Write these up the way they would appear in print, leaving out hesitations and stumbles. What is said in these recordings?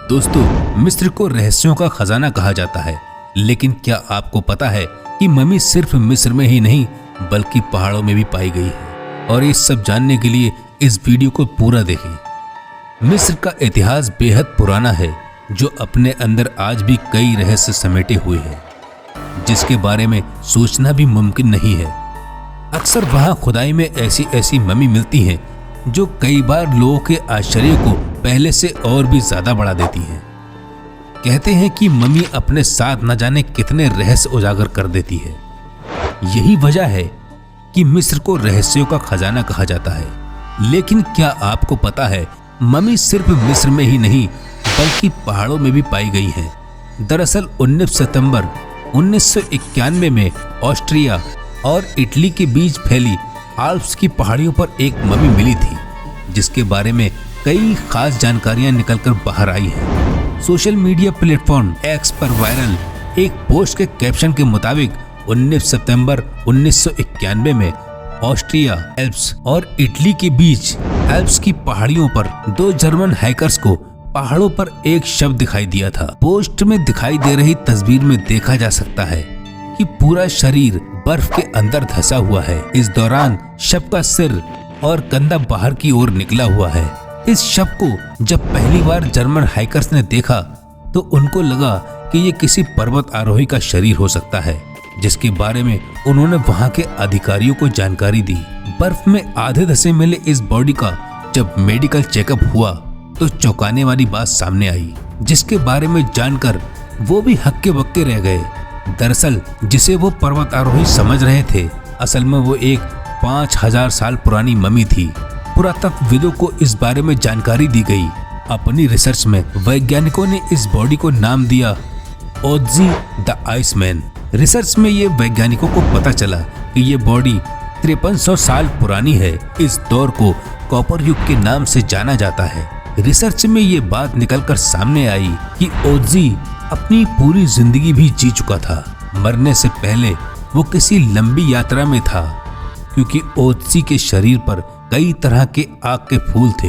दोस्तों, मिस्र को रहस्यों का खजाना कहा जाता है, लेकिन क्या आपको पता है कि मम्मी सिर्फ मिस्र में ही नहीं बल्कि पहाड़ों में भी पाई गई है। और ये सब जानने के लिए इस वीडियो को पूरा देखें। मिस्र का इतिहास बेहद पुराना है, जो अपने अंदर आज भी कई रहस्य समेटे हुए हैं, जिसके बारे में सोचना भी मुमकिन नहीं है। अक्सर वहां खुदाई में ऐसी मम्मी मिलती हैं जो कई बार लोगों के आश्चर्य को पहले से और भी ज्यादा बढ़ा देती हैं। कहते हैं कि मम्मी अपने साथ न जाने कितने रहस्य उजागर कर देती है। यही वजह है कि मिस्र को रहस्यों का खजाना कहा जाता है। लेकिन क्या आपको पता है, मम्मी सिर्फ मिस्र में ही नहीं बल्कि पहाड़ों में भी पाई गई है। दरअसल 19 सितंबर 1991 में ऑस्ट्रिया और इटली के बीच फैली आल्प्स की पहाड़ियों पर एक मम्मी मिली थी, जिसके बारे में कई खास जानकारियां निकलकर बाहर आई हैं। सोशल मीडिया प्लेटफॉर्म एक्स पर वायरल एक पोस्ट के कैप्शन के मुताबिक 19 सितंबर 1991 में ऑस्ट्रिया, एल्प्स और इटली के बीच एल्प्स की पहाड़ियों पर दो जर्मन हाइकर्स को पहाड़ों पर एक शव दिखाई दिया था। पोस्ट में दिखाई दे रही तस्वीर में देखा जा सकता है कि पूरा शरीर बर्फ के अंदर धंसा हुआ है। इस दौरान शव का सिर और कंधा बाहर की ओर निकला हुआ है। इस शव को जब पहली बार जर्मन हाइकर्स ने देखा तो उनको लगा कि ये किसी पर्वत आरोही का शरीर हो सकता है, जिसके बारे में उन्होंने वहां के अधिकारियों को जानकारी दी। बर्फ में आधे धंसे मिले इस बॉडी का जब मेडिकल चेकअप हुआ तो चौंकाने वाली बात सामने आई, जिसके बारे में जानकर वो भी हक्के बक्के रह गए। दरअसल जिसे वो पर्वत आरोही समझ रहे थे, असल में वो एक 5000 साल पुरानी मम्मी थी। पुरातत्वविदों को इस बारे में जानकारी दी गई। अपनी रिसर्च में वैज्ञानिकों ने इस बॉडी को नाम दिया ओत्ज़ी द आइसमैन। रिसर्च में ये वैज्ञानिकों को पता चला कि ये बॉडी 5300 साल पुरानी है। इस दौर को कॉपर युग के नाम से जाना जाता है। रिसर्च में ये बात निकलकर सामने आई कि ओत्ज़ी अपनी पूरी जिंदगी भी जी चुका था। मरने से पहले वो किसी लंबी यात्रा में था, क्योंकि ओत्ज़ी के शरीर पर कई तरह के आग के फूल थे।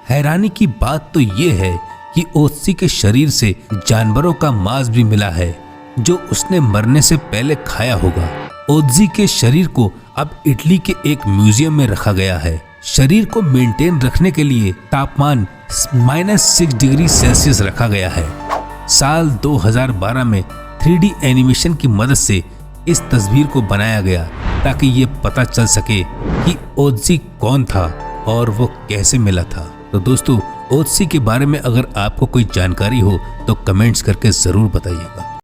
हैरानी की बात तो ये है कि ओत्ज़ी के शरीर से जानवरों का मांस भी मिला है, जो उसने मरने से पहले खाया होगा। ओत्ज़ी के शरीर को अब इटली के एक म्यूजियम में रखा गया है। शरीर को मेंटेन रखने के लिए तापमान -6 डिग्री सेल्सियस रखा गया है। साल 2012 में 3D एनिमेशन की मदद से इस तस्वीर को बनाया गया, ताकि ये पता चल सके कि ओत्ज़ी कौन था और वो कैसे मिला था। तो दोस्तों, ओत्ज़ी के बारे में अगर आपको कोई जानकारी हो तो कमेंट्स करके जरूर बताइएगा।